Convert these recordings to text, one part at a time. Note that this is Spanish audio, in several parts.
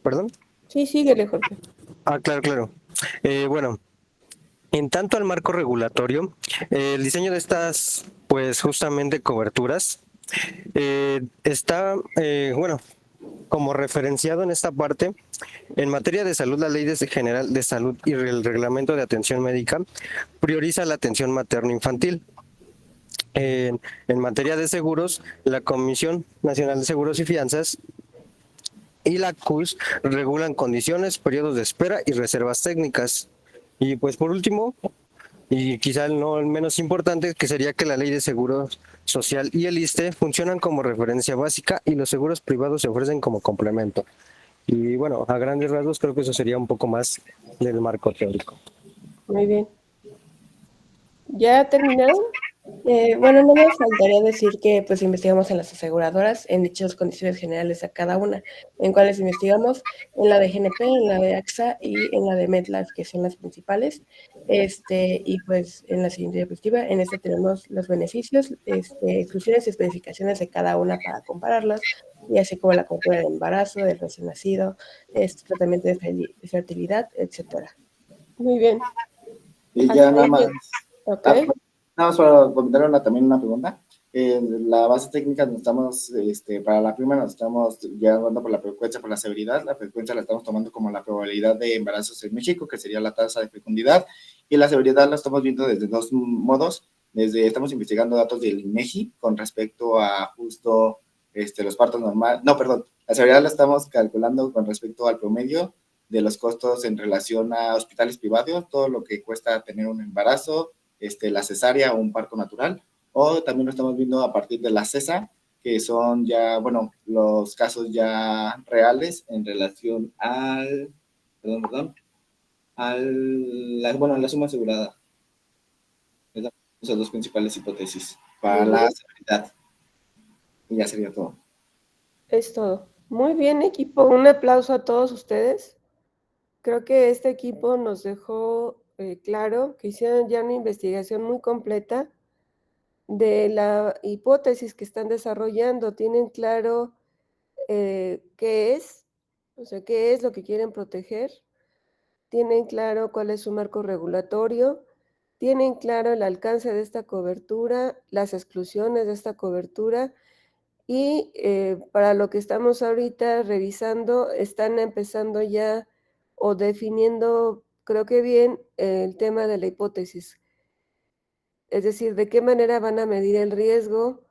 ¿Perdón? Sí, síguele, Jorge. Claro, claro. Bueno, en tanto al marco regulatorio, el diseño de estas, pues justamente coberturas, está, bueno, como referenciado en esta parte, en materia de salud, la Ley General de Salud y el Reglamento de Atención Médica prioriza la atención materno-infantil. En materia de seguros, la Comisión Nacional de Seguros y Fianzas y la CUS regulan condiciones, periodos de espera y reservas técnicas. Y pues por último, y quizá no el menos importante, que sería que la Ley de Seguro Social y el ISSSTE funcionan como referencia básica y los seguros privados se ofrecen como complemento. Y bueno, a grandes rasgos creo que eso sería un poco más del marco teórico. Muy bien. ¿Ya terminaron? Bueno, no me faltaría decir que pues investigamos en las aseguradoras, en dichas condiciones generales a cada una, en cuáles investigamos, en la de GNP, en la de AXA y en la de MetLife, que son las principales. Y pues en la siguiente diapositiva, en esta tenemos los beneficios, exclusiones y especificaciones de cada una para compararlas, y así como la cobertura del embarazo, del recién nacido, tratamiento de fertilidad, etcétera. Muy bien. Y Hasta ya nada ahí. más, Ok. ah, nada más para comentar también una pregunta. La base técnica nos estamos, para la primera nos estamos llevando por la frecuencia, por la severidad. La frecuencia la estamos tomando como la probabilidad de embarazos en México, que sería la tasa de fecundidad, y la severidad la estamos viendo desde dos modos. Estamos investigando datos del INEGI con respecto a justo los partos normales. No, perdón, la severidad la estamos calculando con respecto al promedio de los costos en relación a hospitales privados, todo lo que cuesta tener un embarazo, la cesárea o un parto natural, o también lo estamos viendo a partir de la CESA, que son ya, bueno, los casos ya reales en relación bueno, a la suma asegurada. Esas dos principales hipótesis para Muy la bien. seguridad. Y ya sería todo. Es todo. Muy bien, equipo. Un aplauso a todos ustedes. Creo que este equipo nos dejó claro que hicieron ya una investigación muy completa de la hipótesis que están desarrollando. Tienen claro qué es, o sea, qué es lo que quieren proteger. Tienen claro cuál es su marco regulatorio. Tienen claro el alcance de esta cobertura, las exclusiones de esta cobertura. Y para lo que estamos ahorita revisando, están empezando ya o definiendo, creo que bien, el tema de la hipótesis. Es decir, de qué manera van a medir el riesgo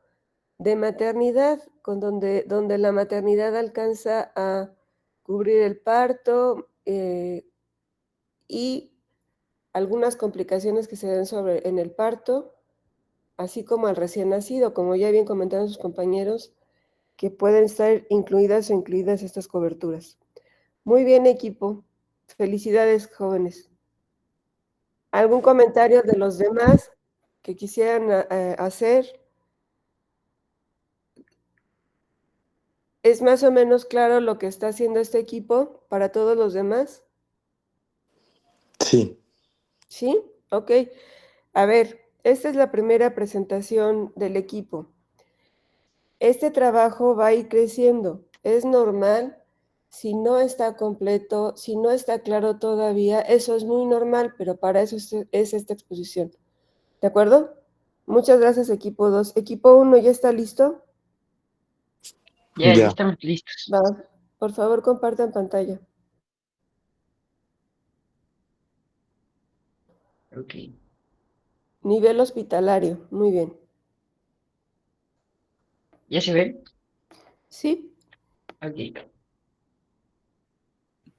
de maternidad, donde la maternidad alcanza a cubrir el parto y algunas complicaciones que se dan en el parto, así como al recién nacido, como ya bien comentaron sus compañeros, que pueden estar incluidas o incluidas estas coberturas. Muy bien, equipo. Felicidades, jóvenes. ¿Algún comentario de los demás que quisieran hacer? ¿Es más o menos claro lo que está haciendo este equipo para todos los demás? Sí. ¿Sí? Ok. A ver, esta es la primera presentación del equipo. Este trabajo va a ir creciendo. Es normal. Si no está completo, si no está claro todavía, eso es muy normal, pero para eso es esta exposición. ¿De acuerdo? Muchas gracias, equipo 2. Equipo 1, ¿ya está listo? Ya Ya. estamos listos. Va. Por favor, compartan pantalla. Ok. Nivel hospitalario. Muy bien. ¿Ya se ven? ¿Sí? Ok.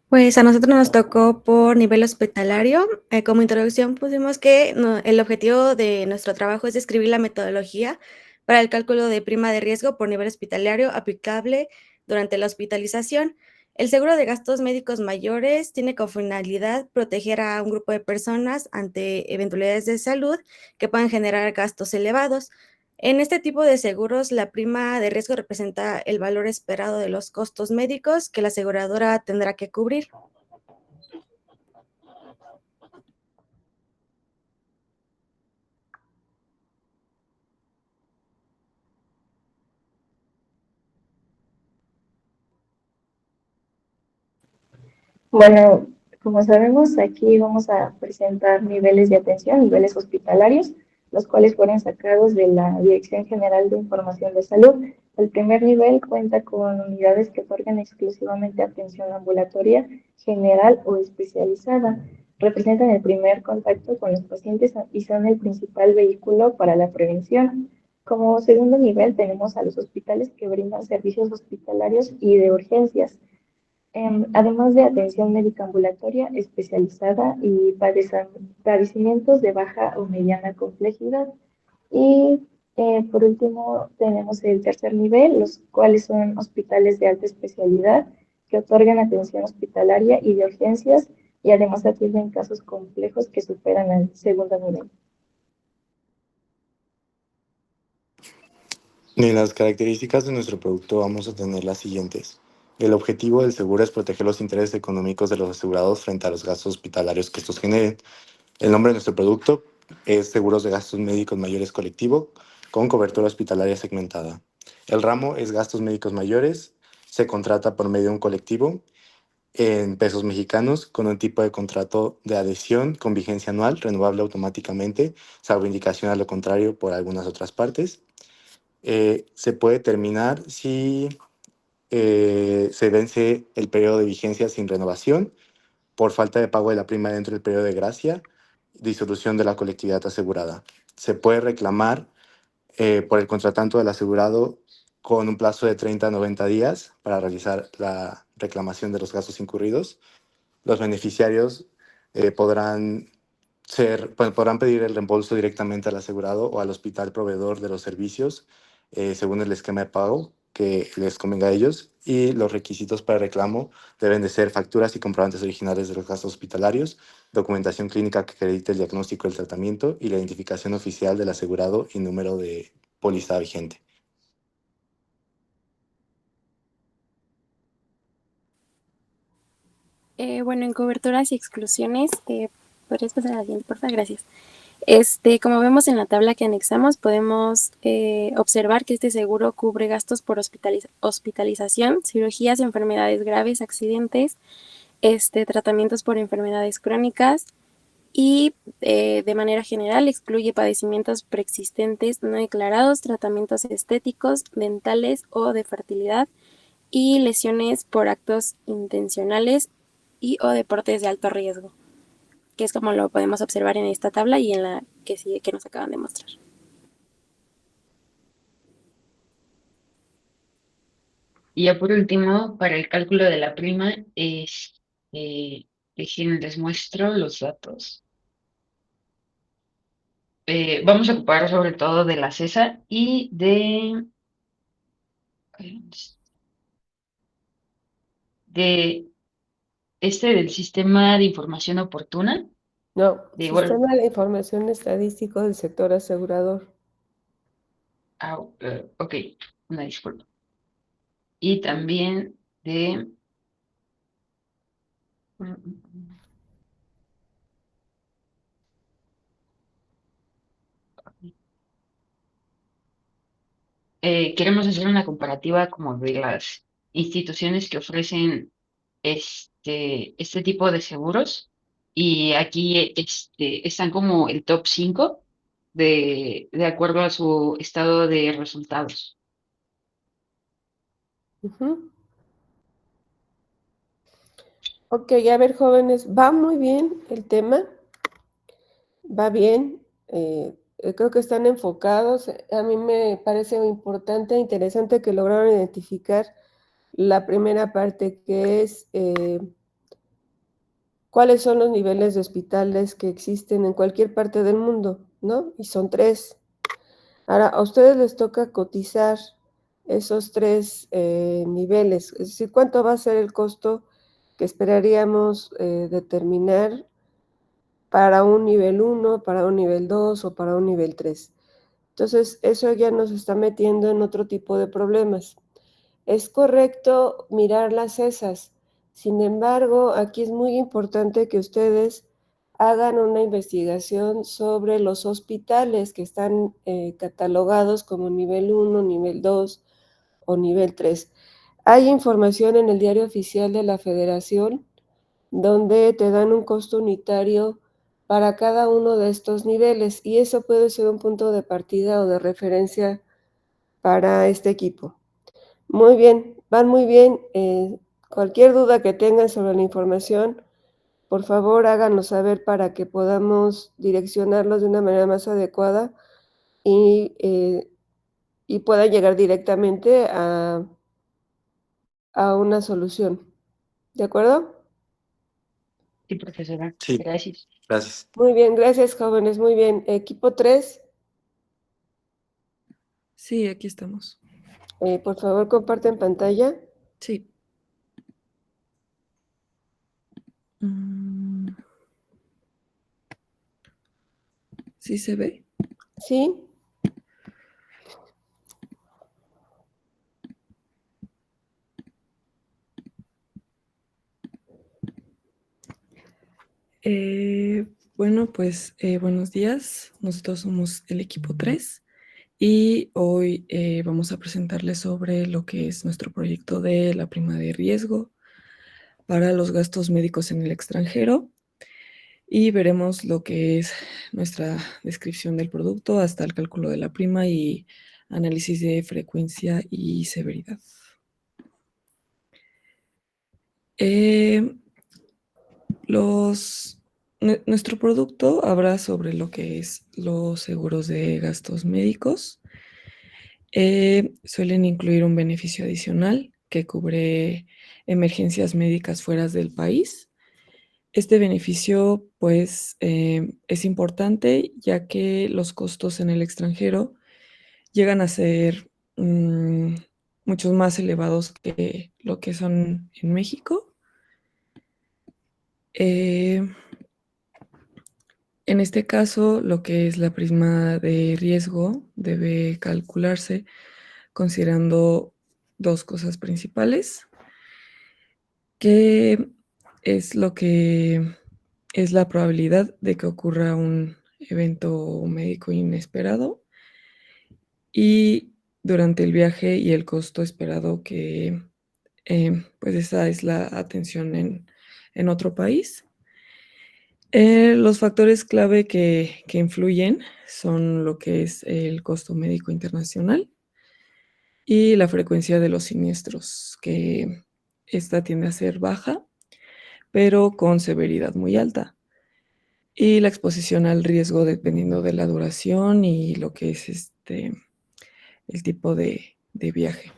Pues a nosotros nos tocó por nivel hospitalario. Como introducción pusimos que el objetivo de nuestro trabajo es describir la metodología para el cálculo de prima de riesgo por nivel hospitalario aplicable durante la hospitalización. El seguro de gastos médicos mayores tiene como finalidad proteger a un grupo de personas ante eventualidades de salud que puedan generar gastos elevados. En este tipo de seguros, la prima de riesgo representa el valor esperado de los costos médicos que la aseguradora tendrá que cubrir. Bueno, como sabemos, aquí vamos a presentar niveles de atención, niveles hospitalarios, los cuales fueron sacados de la Dirección General de Información de Salud. El primer nivel cuenta con unidades que otorgan exclusivamente atención ambulatoria, general o especializada. Representan el primer contacto con los pacientes y son el principal vehículo para la prevención. Como segundo nivel tenemos a los hospitales que brindan servicios hospitalarios y de urgencias. Además de atención médica ambulatoria especializada y padecimientos de baja o mediana complejidad. Y por último tenemos el tercer nivel, los cuales son hospitales de alta especialidad que otorgan atención hospitalaria y de urgencias y además atienden casos complejos que superan al segundo nivel. En las características de nuestro producto vamos a tener las siguientes. El objetivo del seguro es proteger los intereses económicos de los asegurados frente a los gastos hospitalarios que estos generen. El nombre de nuestro producto es Seguros de Gastos Médicos Mayores Colectivo con cobertura hospitalaria segmentada. El ramo es gastos médicos mayores, se contrata por medio de un colectivo en pesos mexicanos con un tipo de contrato de adhesión con vigencia anual, renovable automáticamente, salvo indicación a lo contrario por algunas otras partes. Se puede terminar si se vence el periodo de vigencia sin renovación, por falta de pago de la prima dentro del periodo de gracia, disolución de la colectividad asegurada. Se puede reclamar por el contratante del asegurado con un plazo de 30 a 90 días para realizar la reclamación de los gastos incurridos. Los beneficiarios podrán pedir el reembolso directamente al asegurado o al hospital proveedor de los servicios según el esquema de pago que les convenga a ellos, y los requisitos para reclamo deben de ser facturas y comprobantes originales de los gastos hospitalarios, documentación clínica que acredite el diagnóstico del tratamiento y la identificación oficial del asegurado y número de póliza vigente. Bueno, en coberturas y exclusiones, ¿podrías pasar a la siguiente, por favor? Gracias. Como vemos en la tabla que anexamos, podemos observar que este seguro cubre gastos por hospitalización, cirugías, enfermedades graves, accidentes, tratamientos por enfermedades crónicas y de manera general excluye padecimientos preexistentes no declarados, tratamientos estéticos, dentales o de fertilidad y lesiones por actos intencionales y o deportes de alto riesgo, que es como lo podemos observar en esta tabla y en la que sigue que nos acaban de mostrar. Y ya por último, para el cálculo de la prima, les muestro los datos. Vamos a ocupar sobre todo de la CESA y del sistema de información oportuna. No, De igual, Sistema de Información Estadístico del Sector Asegurador. ok, una disculpa. Y también de... queremos hacer una comparativa como de las instituciones que ofrecen este tipo de seguros, y aquí están como el top 5 de acuerdo a su estado de resultados. Ujú. Ok, a ver, jóvenes, va muy bien el tema, va bien, creo que están enfocados. A mí me parece importante e interesante que lograron identificar la primera parte, que es cuáles son los niveles de hospitales que existen en cualquier parte del mundo, ¿no? Y son 3. Ahora, a ustedes les toca cotizar esos 3 niveles, es decir, cuánto va a ser el costo que esperaríamos determinar para un nivel 1, para un nivel 2 o para un nivel 3. Entonces, eso ya nos está metiendo en otro tipo de problemas. Es correcto mirar las CESAs. Sin embargo, aquí es muy importante que ustedes hagan una investigación sobre los hospitales que están catalogados como nivel 1, nivel 2 o nivel 3. Hay información en el Diario Oficial de la Federación donde te dan un costo unitario para cada uno de estos niveles, y eso puede ser un punto de partida o de referencia para este equipo. Muy bien, van muy bien. Cualquier duda que tengan sobre la información, por favor háganos saber para que podamos direccionarlos de una manera más adecuada y puedan llegar directamente a una solución. ¿De acuerdo? Sí, profesora. Sí, Gracias. gracias. Muy bien, gracias, jóvenes. Muy bien. Equipo 3, Sí, aquí estamos. por favor, comparten pantalla. Sí. ¿Sí se ve? ¿Sí? Bueno, pues buenos días. Nosotros somos el equipo 3 y hoy vamos a presentarles sobre lo que es nuestro proyecto de la prima de riesgo para los gastos médicos en el extranjero y veremos lo que es nuestra descripción del producto hasta el cálculo de la prima y análisis de frecuencia y severidad. Nuestro producto habla sobre lo que es los seguros de gastos médicos. Suelen incluir un beneficio adicional que cubre emergencias médicas fuera del país. Este beneficio, pues, es importante ya que los costos en el extranjero llegan a ser muchos más elevados que lo que son en México. En este caso, lo que es la prima de riesgo debe calcularse considerando dos cosas principales, que es lo que es la probabilidad de que ocurra un evento médico inesperado y durante el viaje y el costo esperado que, pues esa es la atención en otro país. Los factores clave que influyen son lo que es el costo médico internacional y la frecuencia de los siniestros, que esta tiende a ser baja, pero con severidad muy alta. Y la exposición al riesgo dependiendo de la duración y lo que es el tipo de viaje.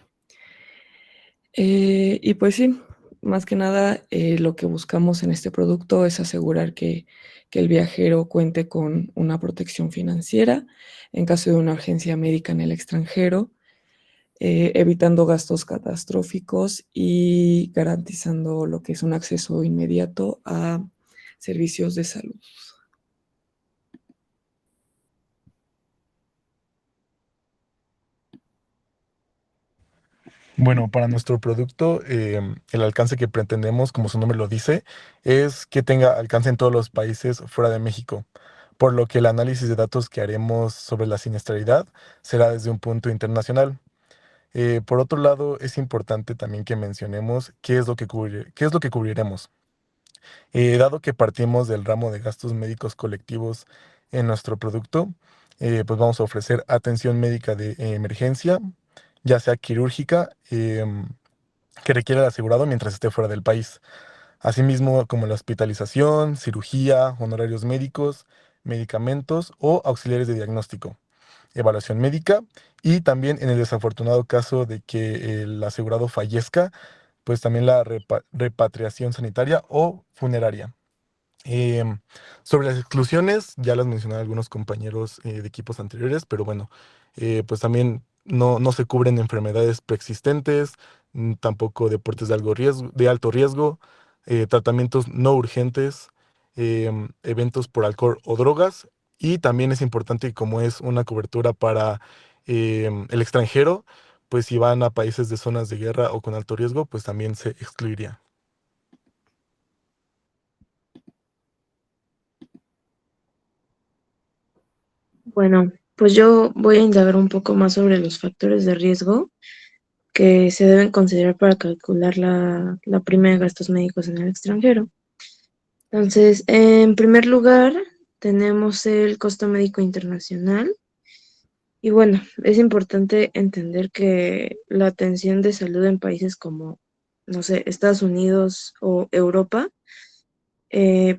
Y pues sí, más que nada lo que buscamos en este producto es asegurar que el viajero cuente con una protección financiera en caso de una urgencia médica en el extranjero, evitando gastos catastróficos y garantizando lo que es un acceso inmediato a servicios de salud. Bueno, para nuestro producto, el alcance que pretendemos, como su nombre lo dice, es que tenga alcance en todos los países fuera de México, por lo que el análisis de datos que haremos sobre la siniestralidad será desde un punto internacional. Por otro lado, es importante también que mencionemos qué es lo que cubriremos. Dado que partimos del ramo de gastos médicos colectivos en nuestro producto, pues vamos a ofrecer atención médica de emergencia, ya sea quirúrgica, que requiera el asegurado mientras esté fuera del país. Asimismo, como la hospitalización, cirugía, honorarios médicos, medicamentos o auxiliares de diagnóstico, evaluación médica y también en el desafortunado caso de que el asegurado fallezca, pues también la repatriación sanitaria o funeraria. Em, Sobre las exclusiones, ya las mencionaron algunos compañeros de equipos anteriores, pero bueno, pues también no se cubren enfermedades preexistentes, tampoco deportes de alto riesgo, tratamientos no urgentes, eventos por alcohol o drogas, y también es importante, como es una cobertura para el extranjero, pues si van a países de zonas de guerra o con alto riesgo, pues también se excluiría. Bueno, pues yo voy a indagar un poco más sobre los factores de riesgo que se deben considerar para calcular la prima de gastos médicos en el extranjero. Entonces, en primer lugar, tenemos el costo médico internacional. Y bueno, es importante entender que la atención de salud en países como, no sé, Estados Unidos o Europa,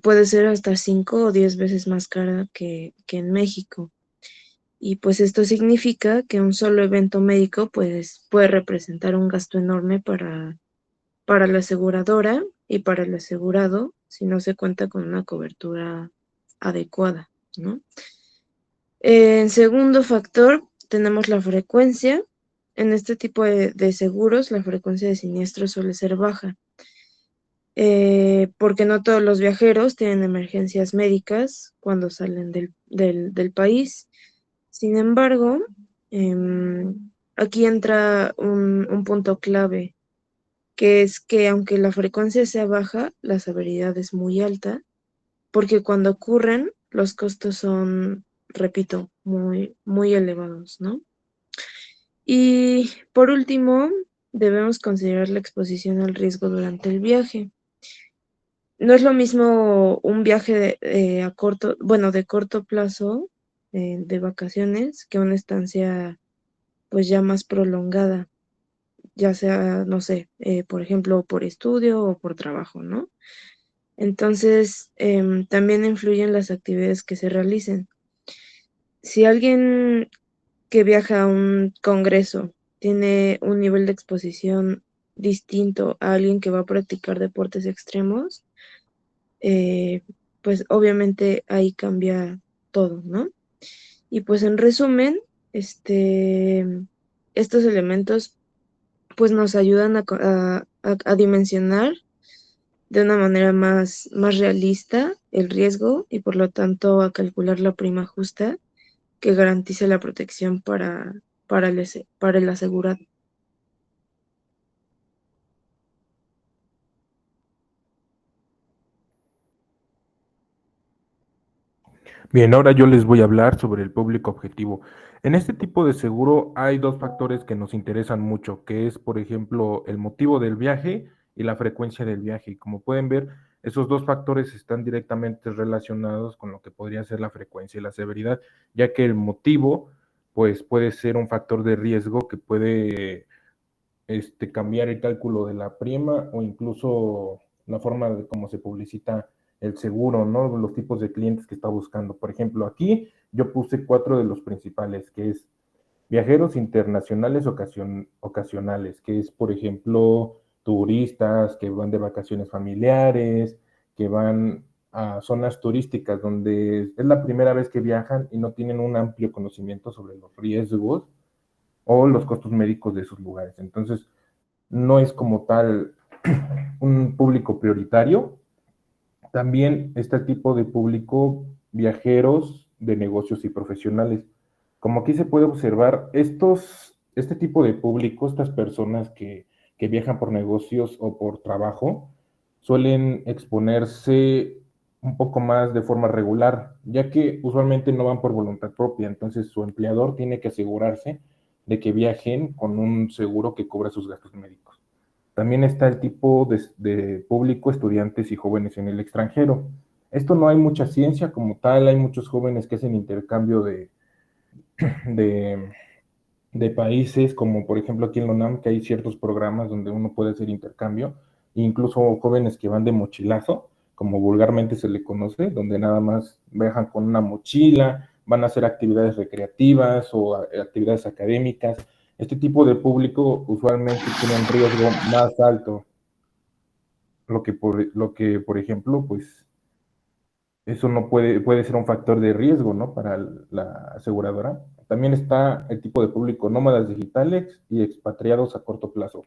puede ser hasta 5 o 10 veces más cara que en México. Y pues esto significa que un solo evento médico pues, puede representar un gasto enorme para la aseguradora y para el asegurado si no se cuenta con una cobertura adecuada, ¿no? En segundo factor, tenemos la frecuencia. En este tipo de seguros, la frecuencia de siniestros suele ser baja, porque no todos los viajeros tienen emergencias médicas cuando salen del país. Sin embargo, aquí entra un punto clave, que es que aunque la frecuencia sea baja, la severidad es muy alta, porque cuando ocurren, los costos son, repito, muy, muy elevados, ¿no? Y por último, debemos considerar la exposición al riesgo durante el viaje. No es lo mismo un viaje a corto, bueno, de corto plazo, de vacaciones, que una estancia pues ya más prolongada, ya sea, no sé, por ejemplo, por estudio o por trabajo, ¿no? Entonces, también influyen las actividades que se realicen. Si alguien que viaja a un congreso tiene un nivel de exposición distinto a alguien que va a practicar deportes extremos, eh, pues obviamente ahí cambia todo, ¿no? Y pues en resumen, estos elementos pues nos ayudan a dimensionar de una manera más realista el riesgo y por lo tanto a calcular la prima justa que garantice la protección para el asegurado. Bien, ahora yo les voy a hablar sobre el público objetivo. En este tipo de seguro hay dos factores que nos interesan mucho, que es, por ejemplo, el motivo del viaje y la frecuencia del viaje. Y como pueden ver, esos dos factores están directamente relacionados con lo que podría ser la frecuencia y la severidad, ya que el motivo, pues, puede ser un factor de riesgo que puede cambiar el cálculo de la prima o incluso la forma de cómo se publicita el seguro, ¿no? Los tipos de clientes que está buscando. Por ejemplo, aquí yo puse 4 de los principales, que es viajeros internacionales ocasionales, que es, por ejemplo, turistas que van de vacaciones familiares, que van a zonas turísticas donde es la primera vez que viajan y no tienen un amplio conocimiento sobre los riesgos o los costos médicos de esos lugares. Entonces, no es como tal un público prioritario. También está el tipo de público viajeros de negocios y profesionales. Como aquí se puede observar, este tipo de público, estas personas que viajan por negocios o por trabajo, suelen exponerse un poco más de forma regular, ya que usualmente no van por voluntad propia, entonces su empleador tiene que asegurarse de que viajen con un seguro que cubra sus gastos médicos. También está el tipo de público, estudiantes y jóvenes en el extranjero. Esto no hay mucha ciencia como tal, hay muchos jóvenes que hacen intercambio de, de países, como por ejemplo aquí en la UNAM, que hay ciertos programas donde uno puede hacer intercambio, e incluso jóvenes que van de mochilazo, como vulgarmente se le conoce, donde nada más viajan con una mochila, van a hacer actividades recreativas o actividades académicas. Este tipo de público usualmente tiene un riesgo más alto, por ejemplo, pues eso no puede ser un factor de riesgo, ¿no? Para la aseguradora. También está el tipo de público nómadas digitales y expatriados a corto plazo.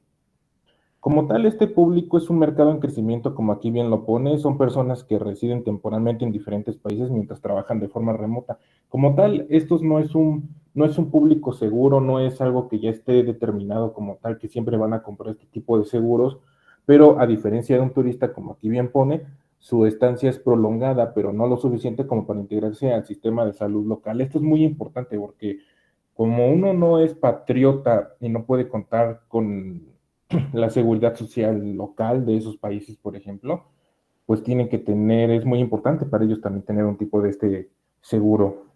Como tal, este público es un mercado en crecimiento, como aquí bien lo pone, son personas que residen temporalmente en diferentes países mientras trabajan de forma remota. Como tal, estos no es un público seguro, no es algo que ya esté determinado como tal, que siempre van a comprar este tipo de seguros, pero a diferencia de un turista, como aquí bien pone, su estancia es prolongada, pero no lo suficiente como para integrarse al sistema de salud local. Esto es muy importante porque como uno no es patriota y no puede contar con la seguridad social local de esos países, por ejemplo, pues tienen que tener, es muy importante para ellos también tener un tipo de este seguro.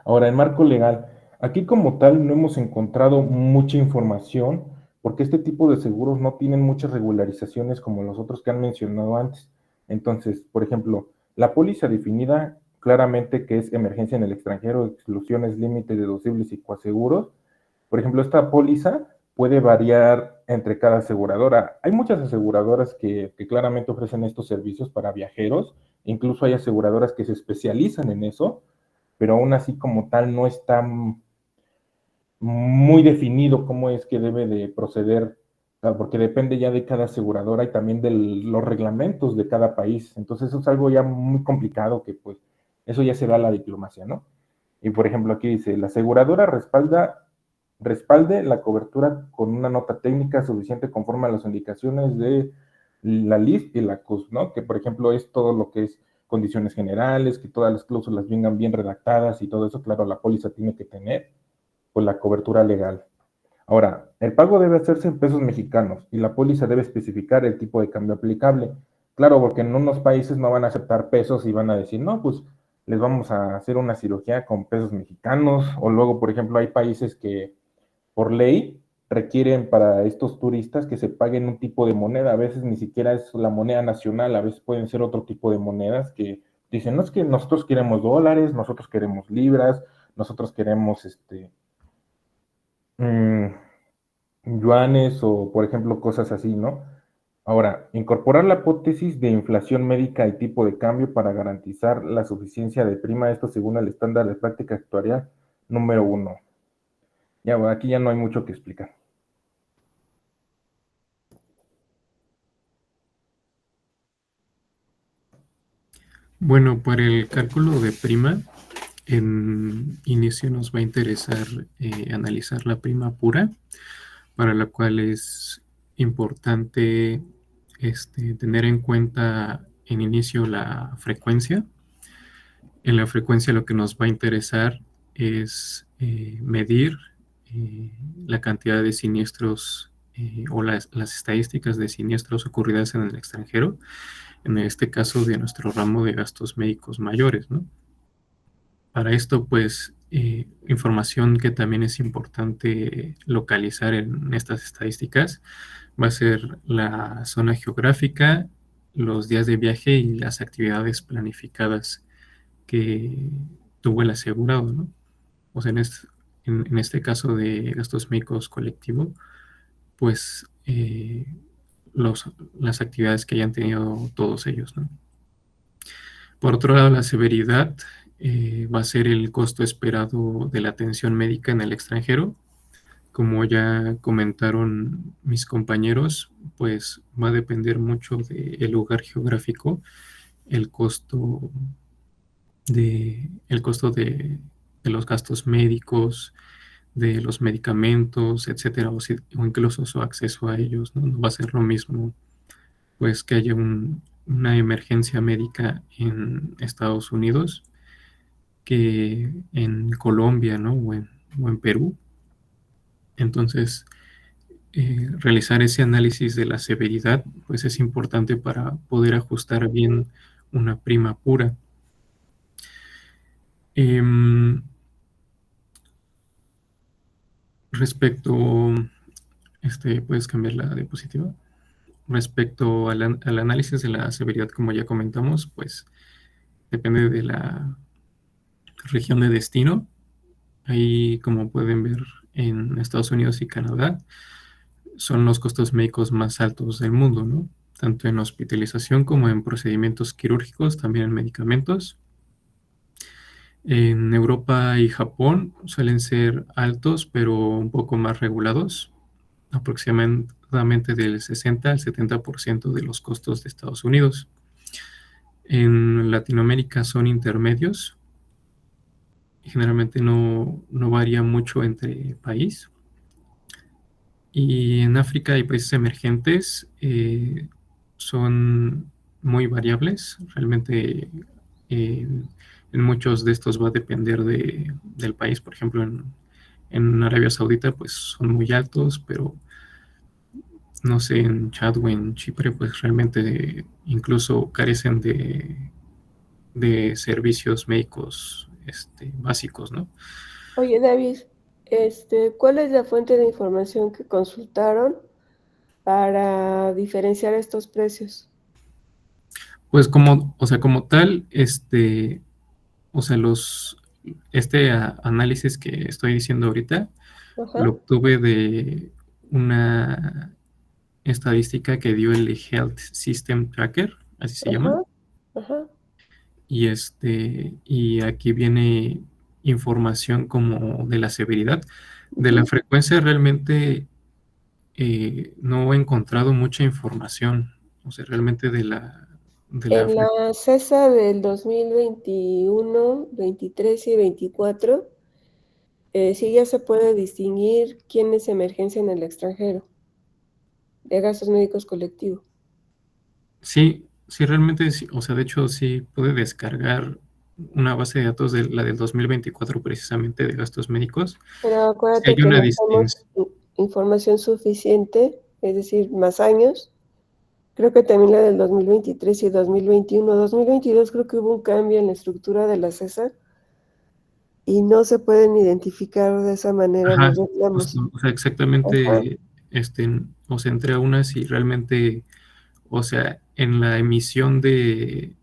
Ahora, el marco legal. Aquí como tal no hemos encontrado mucha información porque este tipo de seguros no tienen muchas regularizaciones como los otros que han mencionado antes. Entonces, por ejemplo, la póliza definida claramente que es emergencia en el extranjero, exclusiones, límites deducibles y coaseguros. Por ejemplo, esta póliza puede variar entre cada aseguradora. Hay muchas aseguradoras que claramente ofrecen estos servicios para viajeros, incluso hay aseguradoras que se especializan en eso, pero aún así como tal no está muy definido cómo es que debe de proceder, porque depende ya de cada aseguradora y también de los reglamentos de cada país. Entonces eso es algo ya muy complicado que pues eso ya será la diplomacia, ¿no? Y por ejemplo aquí dice, la aseguradora respalde la cobertura con una nota técnica suficiente conforme a las indicaciones de la LIS y la CUS, ¿no? Que por ejemplo es todo lo que es condiciones generales, que todas las cláusulas vengan bien redactadas y todo eso, claro, la póliza tiene que tener pues la cobertura legal. Ahora, el pago debe hacerse en pesos mexicanos y la póliza debe especificar el tipo de cambio aplicable. Claro, porque en unos países no van a aceptar pesos y van a decir, no, pues les vamos a hacer una cirugía con pesos mexicanos. O luego, por ejemplo, hay países que por ley requieren para estos turistas que se paguen un tipo de moneda. A veces ni siquiera es la moneda nacional, a veces pueden ser otro tipo de monedas que dicen, no es que nosotros queremos dólares, nosotros queremos libras, nosotros queremos yuanes o, por ejemplo, cosas así, ¿no? Ahora, incorporar la hipótesis de inflación médica y tipo de cambio para garantizar la suficiencia de prima, esto según el estándar de práctica actuarial número 1. Ya, bueno, aquí ya no hay mucho que explicar. Bueno, para el cálculo de prima, en inicio nos va a interesar analizar la prima pura, para la cual es importante tener en cuenta en inicio la frecuencia. En la frecuencia lo que nos va a interesar es medir la cantidad de siniestros o las estadísticas de siniestros ocurridas en el extranjero, en este caso de nuestro ramo de gastos médicos mayores, ¿no? Para esto, pues, información que también es importante localizar en estas estadísticas va a ser la zona geográfica, los días de viaje y las actividades planificadas que tuvo el asegurado, ¿no? O sea, en este caso de gastos médicos colectivo, pues las actividades que hayan tenido todos ellos, ¿no? Por otro lado, la severidad va a ser el costo esperado de la atención médica en el extranjero. Como ya comentaron mis compañeros, pues va a depender mucho del lugar geográfico, el costo de los gastos médicos, de los medicamentos, etcétera, o incluso su acceso a ellos, ¿no? No va a ser lo mismo, pues, que haya una emergencia médica en Estados Unidos que en Colombia, ¿no? O en Perú. Entonces, realizar ese análisis de la severidad, pues es importante para poder ajustar bien una prima pura. Respecto, puedes cambiar la diapositiva. Respecto al análisis de la severidad, como ya comentamos, pues depende de la región de destino. Ahí, como pueden ver, en Estados Unidos y Canadá son los costos médicos más altos del mundo, ¿no? Tanto en hospitalización como en procedimientos quirúrgicos, también en medicamentos. En Europa y Japón suelen ser altos, pero un poco más regulados, aproximadamente del 60 al 70% de los costos de Estados Unidos. En Latinoamérica son intermedios, generalmente no varía mucho entre país. Y en África y países emergentes son muy variables. Realmente en muchos de estos va a depender del país. Por ejemplo, en Arabia Saudita pues son muy altos, pero no sé, en Chad o en Chipre, pues realmente incluso carecen de servicios médicos básicos, ¿no? Oye, David, ¿cuál es la fuente de información que consultaron para diferenciar estos precios? Pues o sea, como tal, o sea, análisis que estoy diciendo ahorita, Ajá, lo obtuve de una estadística que dio el Health System Tracker, así se llama, ajá, ajá. y aquí viene información como de la severidad. De la Ujú. frecuencia realmente no he encontrado mucha información, o sea, realmente de la En la CESA del 2021, 23 y 24, sí ya se puede distinguir quién es emergencia en el extranjero, de gastos médicos colectivos. Sí, sí, realmente sí, o sea, de hecho sí pude descargar una base de datos de la del 2024 precisamente de gastos médicos. Pero Sí acuérdate hay que una no tenemos distinción. información suficiente, es decir, más años. Creo que también la del 2023 y 2021. 2022 creo que hubo un cambio en la estructura de la CESA y no se pueden identificar de esa manera Ajá, los reclamos. justo, o sea, Ajá. exactamente, o sea, entré a unas y realmente, o sea, en la emisión del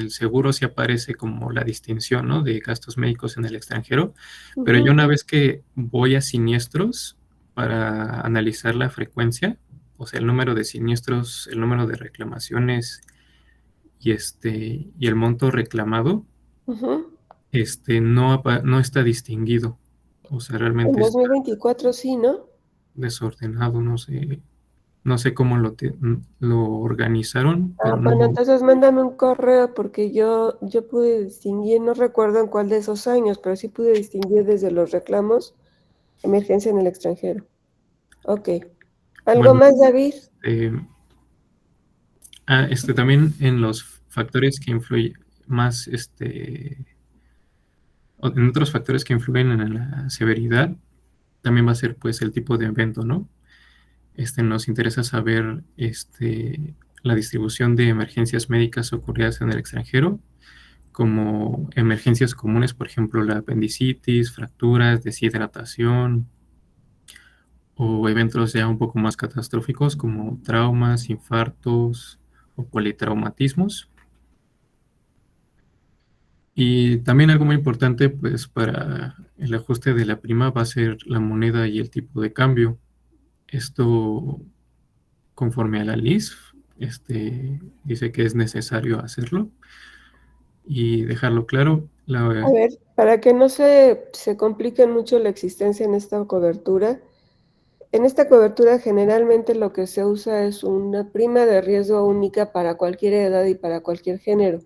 seguro sí aparece como la distinción, ¿no? De gastos médicos en el extranjero, pero yo Ujú. una vez que voy a siniestros para analizar la frecuencia, o sea, el número de siniestros, el número de reclamaciones y el monto reclamado, Ujú. no está distinguido. O sea, En realmente está 2024 sí, ¿no? desordenado, no sé cómo lo organizaron, Ah, pero bueno, no. entonces mándame un correo porque yo pude distinguir, no recuerdo en cuál de esos años, pero sí pude distinguir desde los reclamos emergencia en el extranjero. Ok. ¿Algo Bueno, más, David? eh, también en los factores que influyen más, en otros factores que influyen en la severidad, también va a ser pues el tipo de evento, ¿no? Nos interesa saber la distribución de emergencias médicas ocurridas en el extranjero, como emergencias comunes, por ejemplo, la apendicitis, fracturas, deshidratación, o eventos ya un poco más catastróficos como traumas, infartos o politraumatismos. Y también algo muy importante, pues para el ajuste de la prima va a ser la moneda y el tipo de cambio. Esto, conforme a la LISF, dice que es necesario hacerlo y dejarlo claro. A ver, para que no se complique mucho la existencia en esta cobertura generalmente lo que se usa es una prima de riesgo única para cualquier edad y para cualquier género.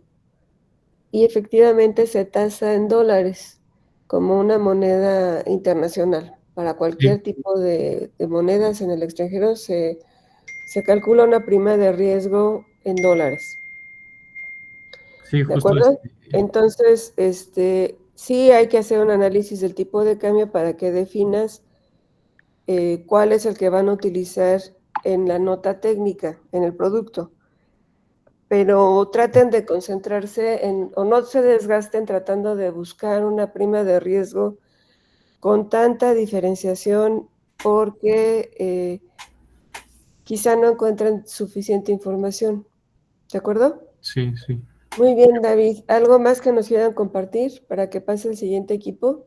Y efectivamente se tasa en dólares como una moneda internacional. Para Sí, cualquier tipo de monedas en el extranjero se calcula una prima de riesgo en dólares. sí, ¿De justo acuerdo? Entonces, sí hay que hacer un análisis del tipo de cambio para que definas cuál es el que van a utilizar en la nota técnica, en el producto. Pero traten de concentrarse o no se desgasten tratando de buscar una prima de riesgo con tanta diferenciación porque quizá no encuentren suficiente información. ¿De acuerdo? sí, sí. Muy bien, David. ¿Algo más que nos quieran compartir para que pase el siguiente equipo?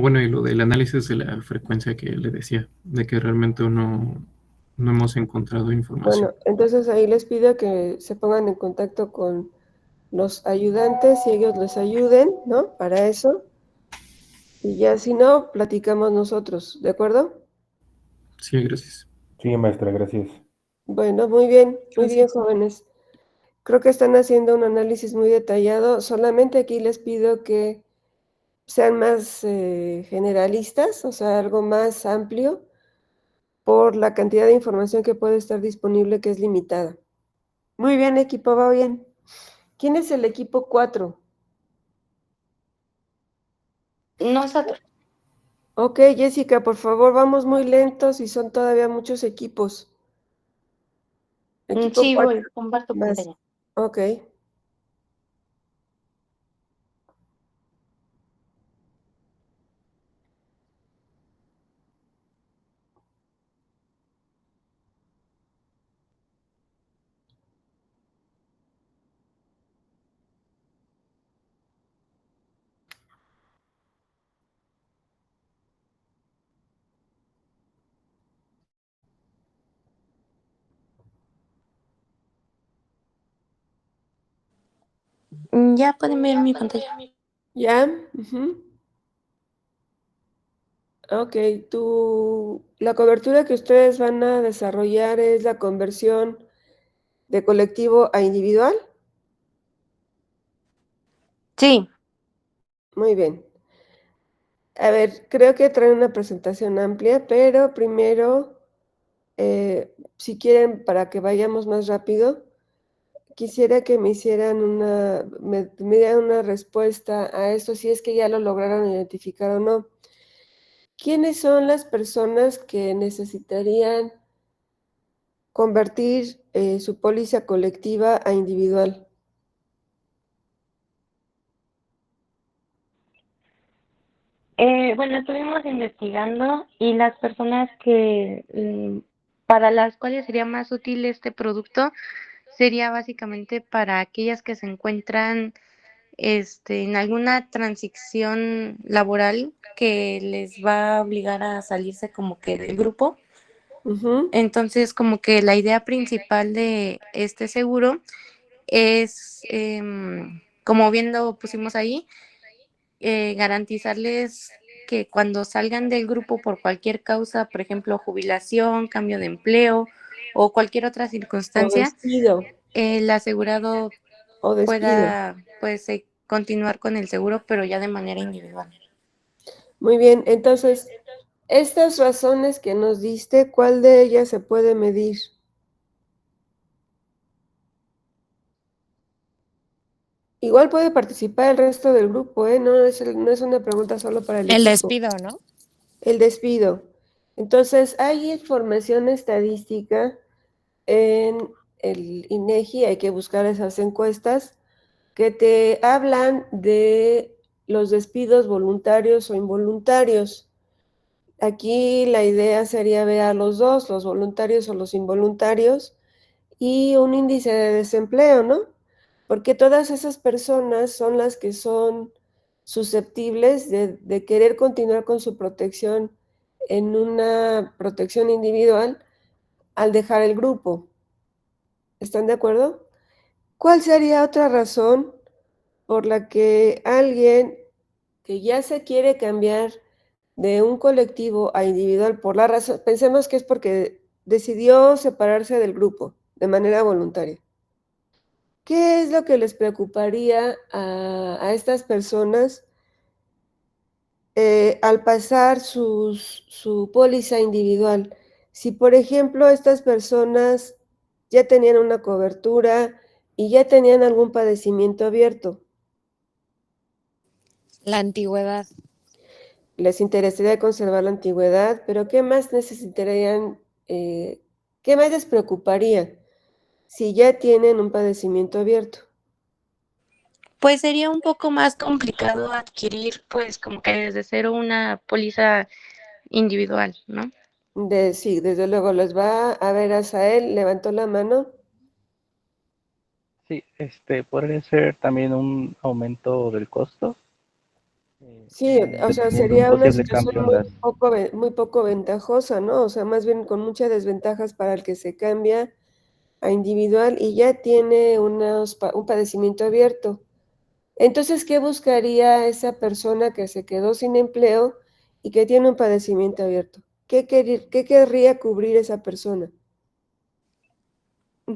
Bueno, y lo del análisis de la frecuencia que le decía, de que realmente no hemos encontrado información. Bueno, entonces ahí les pido que se pongan en contacto con los ayudantes y ellos les ayuden, ¿no? Para eso. Y ya si no, platicamos nosotros, ¿de acuerdo? Sí, gracias. Sí, maestra, gracias. Bueno, muy bien, Gracias. jóvenes. Creo que están haciendo un análisis muy detallado. Solamente aquí les pido que sean más generalistas, o sea, algo más amplio, por la cantidad de información que puede estar disponible, que es limitada. Muy bien, equipo, va bien. ¿Quién es el equipo 4? Nosotros. Ok, Jessica, por favor, vamos muy lentos y son todavía muchos equipos. Equipo Sí, 4, voy, comparto más. pantalla. Ok. Ya pueden ver mi pantalla. ¿Ya? Ok, la cobertura que ustedes van a desarrollar es la conversión de colectivo a individual. Sí. Muy bien. A ver, creo que traen una presentación amplia, pero primero, si quieren, para que vayamos más rápido, quisiera que me hicieran me dieran una respuesta a esto, si es que ya lo lograron identificar o no. ¿Quiénes son las personas que necesitarían convertir su póliza colectiva a individual? Bueno, estuvimos investigando y las personas que para las cuales sería más útil este producto sería básicamente para aquellas que se encuentran en alguna transición laboral que les va a obligar a salirse como que del grupo. Entonces, como que la idea principal de este seguro es, como bien lo pusimos ahí, garantizarles que cuando salgan del grupo por cualquier causa, por ejemplo, jubilación, cambio de empleo o cualquier otra O circunstancia, despido. el asegurado O despido. pueda pues continuar con el seguro, pero ya de manera individual. Muy bien, entonces, estas razones que nos diste, ¿cuál de ellas se puede medir? Igual puede participar el resto del grupo, ¿eh? No es una pregunta solo para el El equipo. despido, ¿no? El despido. Entonces, hay información estadística en el INEGI, hay que buscar esas encuestas que te hablan de los despidos voluntarios o involuntarios. Aquí la idea sería ver a los dos, los voluntarios o los involuntarios, y un índice de desempleo, ¿no? Porque todas esas personas son las que son susceptibles de querer continuar con su protección en una protección individual al dejar el grupo. ¿Están de acuerdo? ¿Cuál sería otra razón por la que alguien que ya se quiere cambiar de un colectivo a individual, por la razón, pensemos que es porque decidió separarse del grupo de manera voluntaria? ¿Qué es lo que les preocuparía a estas personas al pasar su póliza individual? Si, por ejemplo, estas personas ya tenían una cobertura y ya tenían algún padecimiento abierto, La antigüedad. les interesaría conservar la antigüedad, pero ¿qué más necesitarían, qué más les preocuparía si ya tienen un padecimiento abierto? Pues sería un poco más complicado adquirir, pues, como que desde cero una póliza individual, ¿no? Sí, desde luego, les va a ver, Asael levantó la mano. Sí, podría ser también un aumento del costo, Sí, o sea, dependiendo de un sería una posible situación cambio en las... muy poco ventajosa, ¿no? O sea, más bien con muchas desventajas para el que se cambia a individual y ya tiene un padecimiento abierto. Entonces, ¿qué buscaría esa persona que se quedó sin empleo y que tiene un padecimiento abierto? ¿Qué querría cubrir esa persona?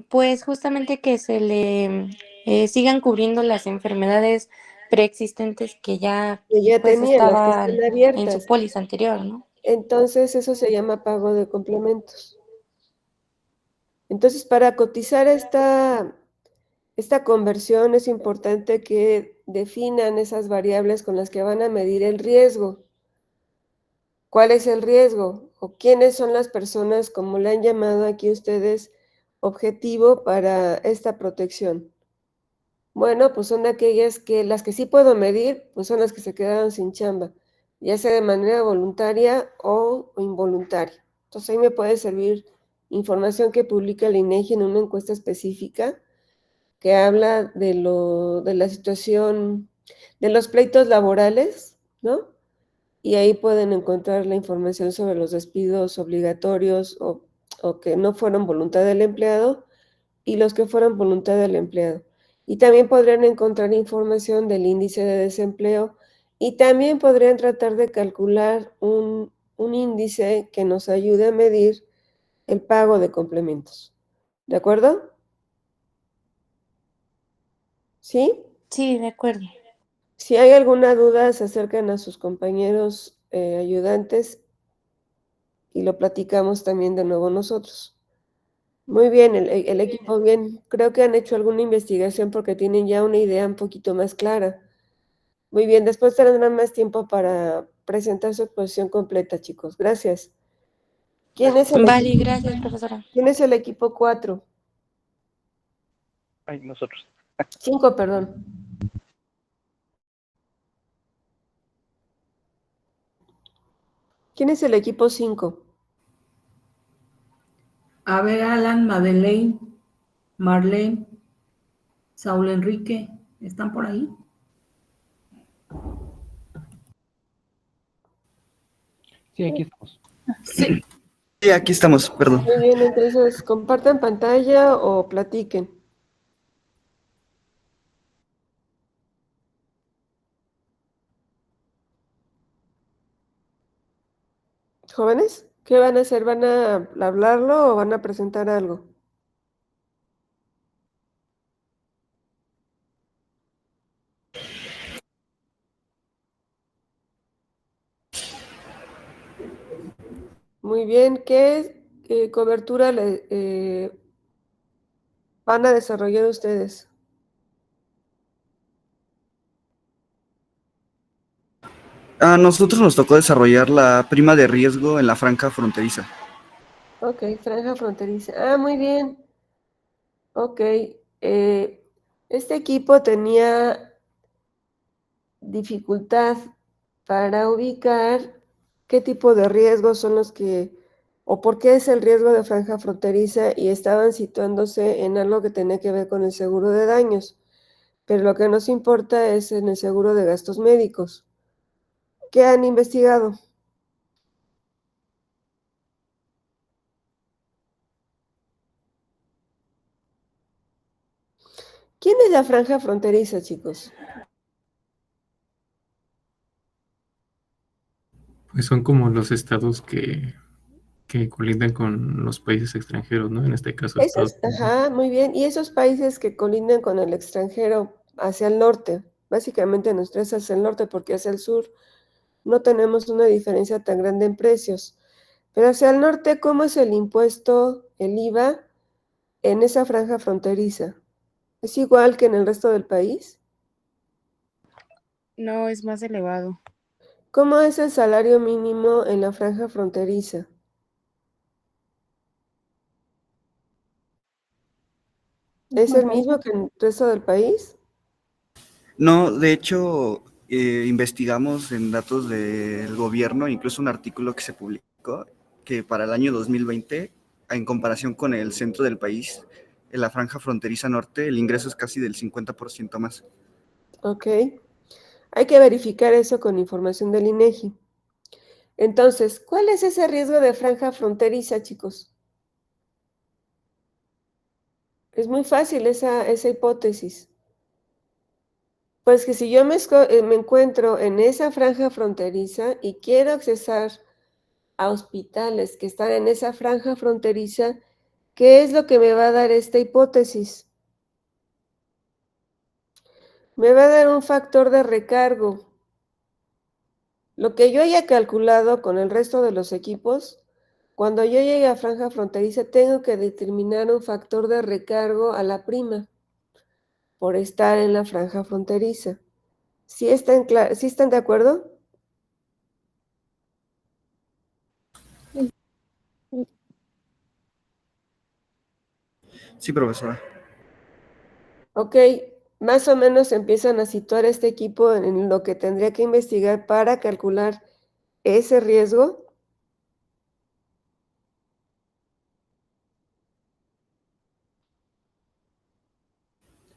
Pues justamente que se le sigan cubriendo las enfermedades preexistentes que ya Que ya pues tenía, las que están estaban en su abiertas. póliza anterior, ¿no? Entonces, eso se llama pago de complementos. Entonces, para cotizar esta conversión es importante que definan esas variables con las que van a medir el riesgo. ¿Cuál es el riesgo? ¿O quiénes son las personas, como le han llamado aquí ustedes, objetivo para esta protección? Bueno, pues son aquellas que las que sí puedo medir, pues son las que se quedaron sin chamba, ya sea de manera voluntaria o involuntaria. Entonces ahí me puede servir información que publica el INEGI en una encuesta específica que habla de la situación de los pleitos laborales, ¿no? Y ahí pueden encontrar la información sobre los despidos obligatorios o que no fueron voluntad del empleado y los que fueron voluntad del empleado. Y también podrían encontrar información del índice de desempleo y también podrían tratar de calcular un índice que nos ayude a medir el pago de complementos. ¿De acuerdo? ¿Sí? Sí, de acuerdo. Si hay alguna duda, se acercan a sus compañeros ayudantes y lo platicamos también de nuevo nosotros. Muy bien, el equipo bien. Creo que han hecho alguna investigación porque tienen ya una idea un poquito más clara. Muy bien, después tendrán más tiempo para presentar su exposición completa, chicos. Gracias. ¿Quién es el Vale, equipo? gracias, profesora. ¿Quién es el equipo 4? Ay, nosotros. 5, perdón. ¿Quién es el equipo 5? A ver, Alan, Madeleine, Marlene, Saúl Enrique, ¿están por ahí? Sí, aquí estamos. Sí. Sí, aquí estamos, perdón. Muy bien, entonces compartan pantalla o platiquen. Jóvenes, ¿qué van a hacer? ¿Van a hablarlo o van a presentar algo? Muy bien, ¿qué cobertura van a desarrollar ustedes? A nosotros nos tocó desarrollar la prima de riesgo en la franja fronteriza. Ok, franja fronteriza. Ah, muy bien. Ok. Este equipo tenía dificultad para ubicar qué tipo de riesgos son los que, o por qué es el riesgo de franja fronteriza y estaban situándose en algo que tenía que ver con el seguro de daños. Pero lo que nos importa es en el seguro de gastos médicos. ¿Qué han investigado? ¿Quién es la franja fronteriza, chicos? Pues son como los estados que colindan con los países extranjeros, ¿no? En este caso, Estados Unidos. Ajá, muy bien. Y esos países que colindan con el extranjero hacia el norte, básicamente nuestro es hacia el norte porque hacia el sur no tenemos una diferencia tan grande en precios. Pero hacia el norte, ¿cómo es el impuesto, el IVA, en esa franja fronteriza? ¿Es igual que en el resto del país? No, es más elevado. ¿Cómo es el salario mínimo en la franja fronteriza? ¿Es el mismo que en el resto del país? No, de hecho, investigamos en datos del gobierno, incluso un artículo que se publicó, que para el año 2020, en comparación con el centro del país, en la franja fronteriza norte, el ingreso es casi del 50% más. Ok. Hay que verificar eso con información del INEGI. Entonces, ¿cuál es ese riesgo de franja fronteriza, chicos? Es muy fácil esa hipótesis. Pues que si yo me encuentro en esa franja fronteriza y quiero accesar a hospitales que están en esa franja fronteriza, ¿qué es lo que me va a dar esta hipótesis? Me va a dar un factor de recargo. Lo que yo haya calculado con el resto de los equipos, cuando yo llegue a franja fronteriza, tengo que determinar un factor de recargo a la prima por estar en la franja fronteriza. ¿Sí están de acuerdo? Sí, profesora. Ok, más o menos empiezan a situar este equipo en lo que tendría que investigar para calcular ese riesgo.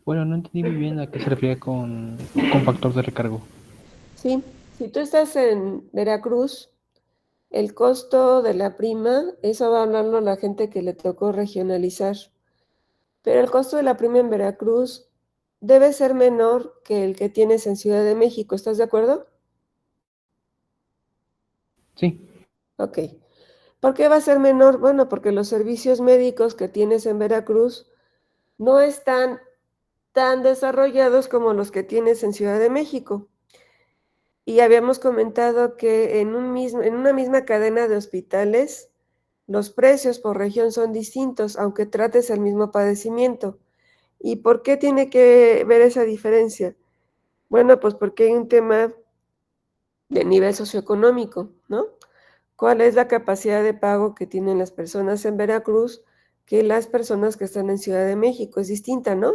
Bueno, no entendí muy bien a qué se refiere con factor de recargo. Sí, si tú estás en Veracruz, el costo de la prima, eso va a hablarlo la gente que le tocó regionalizar, pero el costo de la prima en Veracruz debe ser menor que el que tienes en Ciudad de México, ¿estás de acuerdo? Sí. Ok. ¿Por qué va a ser menor? Bueno, porque los servicios médicos que tienes en Veracruz no están tan desarrollados como los que tienes en Ciudad de México. Y habíamos comentado que en una misma cadena de hospitales, los precios por región son distintos, aunque trates el mismo padecimiento. ¿Y por qué tiene que ver esa diferencia? Bueno, pues porque hay un tema de nivel socioeconómico, ¿no? ¿Cuál es la capacidad de pago que tienen las personas en Veracruz que las personas que están en Ciudad de México? Es distinta, ¿no?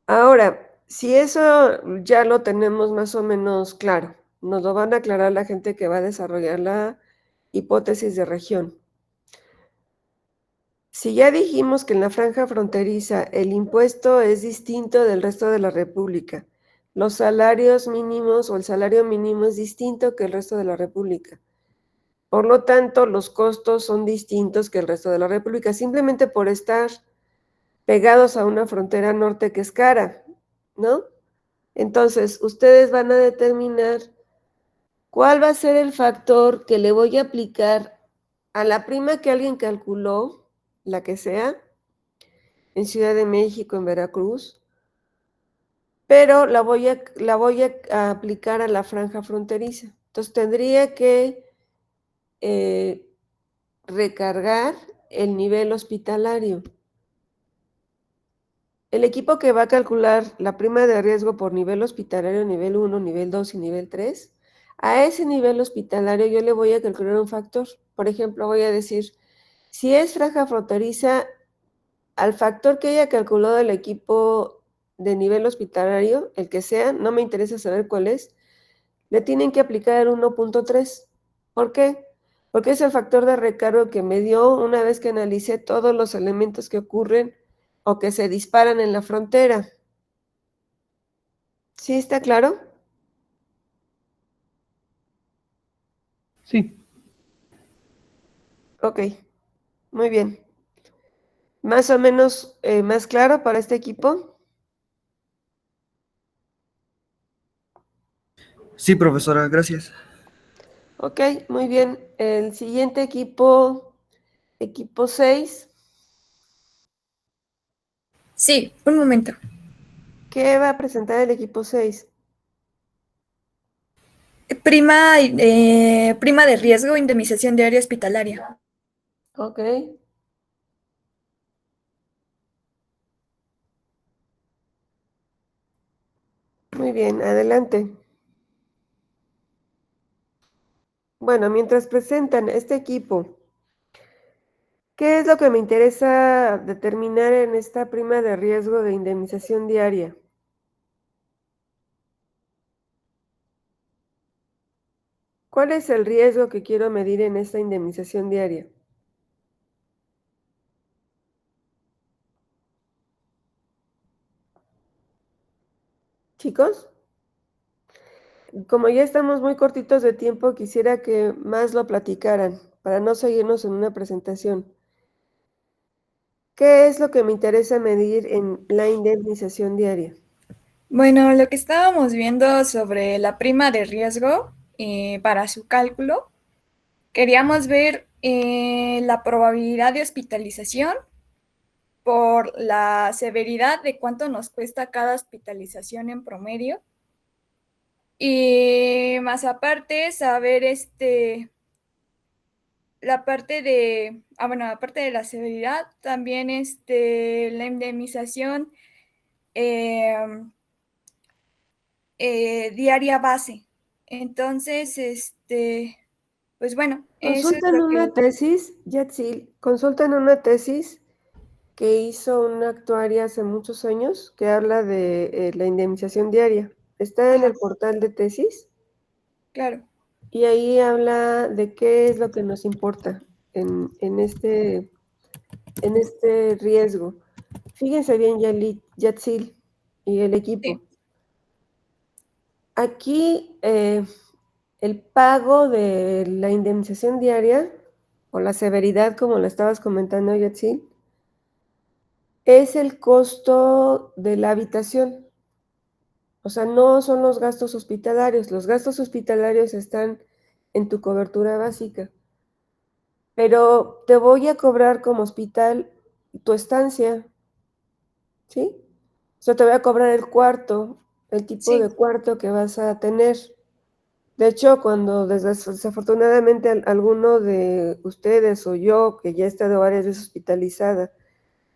Ahora, si eso ya lo tenemos más o menos claro, nos lo van a aclarar la gente que va a desarrollar la hipótesis de región. Si ya dijimos que en la franja fronteriza el impuesto es distinto del resto de la República, los salarios mínimos o el salario mínimo es distinto que el resto de la República. Por lo tanto, los costos son distintos que el resto de la República, simplemente por estar pegados a una frontera norte que es cara, ¿no? Entonces, ustedes van a determinar cuál va a ser el factor que le voy a aplicar a la prima que alguien calculó, la que sea, en Ciudad de México, en Veracruz, pero la voy a aplicar a la franja fronteriza. Entonces, tendría que recargar el nivel hospitalario. El equipo que va a calcular la prima de riesgo por nivel hospitalario, nivel 1, nivel 2 y nivel 3, a ese nivel hospitalario yo le voy a calcular un factor. Por ejemplo, voy a decir, si es franja fronteriza, al factor que haya calculado el equipo de nivel hospitalario, el que sea, no me interesa saber cuál es, le tienen que aplicar el 1.3. ¿Por qué? Porque es el factor de recargo que me dio una vez que analicé todos los elementos que ocurren o que se disparan en la frontera. ¿Sí está claro? Sí. Ok, muy bien. ¿Más o menos más claro para este equipo? Sí, profesora, gracias. Ok, muy bien. El siguiente equipo, equipo 6. Sí, un momento. ¿Qué va a presentar el equipo 6? Prima de riesgo, indemnización diaria hospitalaria. Ok. Muy bien, adelante. Bueno, mientras presentan este equipo, ¿qué es lo que me interesa determinar en esta prima de riesgo de indemnización diaria? ¿Cuál es el riesgo que quiero medir en esta indemnización diaria? Chicos, como ya estamos muy cortitos de tiempo, quisiera que más lo platicaran para no seguirnos en una presentación. ¿Qué es lo que me interesa medir en la indemnización diaria? Bueno, lo que estábamos viendo sobre la prima de riesgo para su cálculo, queríamos ver la probabilidad de hospitalización por la severidad de cuánto nos cuesta cada hospitalización en promedio. Y más aparte, saber la parte de, bueno, aparte de la severidad, también la indemnización diaria base. Entonces, pues bueno, eso es Consultan lo que... una tesis, Yatzil, consultan una tesis que hizo una actuaria hace muchos años que habla de la indemnización diaria. Está en el portal de tesis. Claro. Y ahí habla de qué es lo que nos importa en este riesgo. Fíjense bien, Yatzil y el equipo. Aquí el pago de la indemnización diaria, o la severidad, como la estabas comentando, Yatzil, es el costo de la habitación. O sea, no son los gastos hospitalarios. Los gastos hospitalarios están en tu cobertura básica. Pero te voy a cobrar como hospital tu estancia, ¿sí? O sea, te voy a cobrar el cuarto, el tipo de cuarto que vas a tener. De hecho, cuando desafortunadamente alguno de ustedes o yo, que ya he estado varias veces hospitalizada,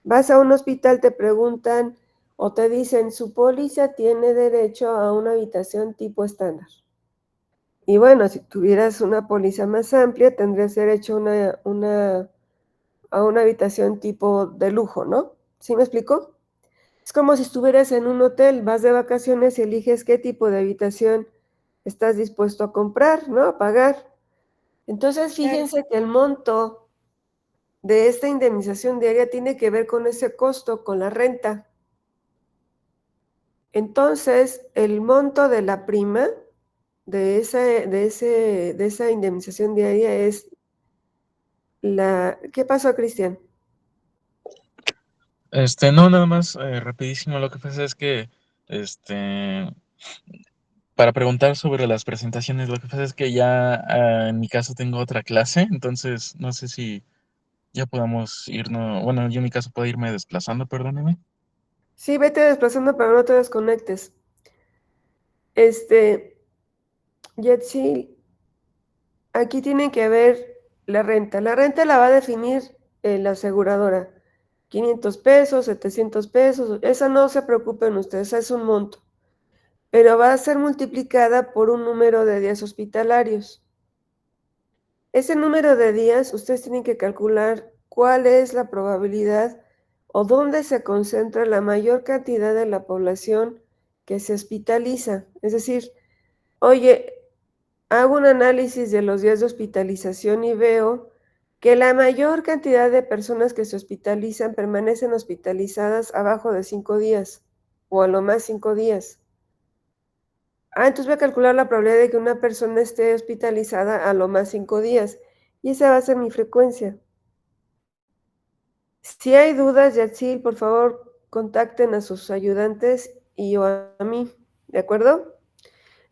vas a un hospital, te preguntan o te dicen, su póliza tiene derecho a una habitación tipo estándar. Y bueno, si tuvieras una póliza más amplia, tendrías derecho a una habitación tipo de lujo, ¿no? ¿Sí me explico? Es como si estuvieras en un hotel, vas de vacaciones y eliges qué tipo de habitación estás dispuesto a comprar, ¿no? A pagar. Entonces, fíjense que el monto de esta indemnización diaria tiene que ver con ese costo, con la renta. Entonces, el monto de la prima de esa indemnización diaria es ¿Qué pasó, Cristian? No, nada más, rapidísimo, lo que pasa es que, para preguntar sobre las presentaciones, lo que pasa es que ya en mi caso tengo otra clase, entonces no sé si ya podamos irnos, bueno, yo en mi caso puedo irme desplazando, perdóneme. Sí, vete desplazando, pero no te desconectes. Yetsil, aquí tiene que ver la renta. La renta la va a definir la aseguradora. 500 pesos, 700 pesos, esa no se preocupen ustedes, esa es un monto. Pero va a ser multiplicada por un número de días hospitalarios. Ese número de días, ustedes tienen que calcular cuál es la probabilidad o dónde se concentra la mayor cantidad de la población que se hospitaliza. Es decir, oye, hago un análisis de los días de hospitalización y veo que la mayor cantidad de personas que se hospitalizan permanecen hospitalizadas abajo de 5 días o a lo más 5 días. Entonces voy a calcular la probabilidad de que una persona esté hospitalizada a lo más 5 días y esa va a ser mi frecuencia. Si hay dudas, Yatsil, por favor, contacten a sus ayudantes y yo a mí, ¿de acuerdo?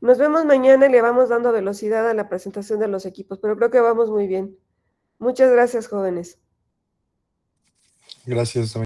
Nos vemos mañana y le vamos dando velocidad a la presentación de los equipos, pero creo que vamos muy bien. Muchas gracias, jóvenes. Gracias.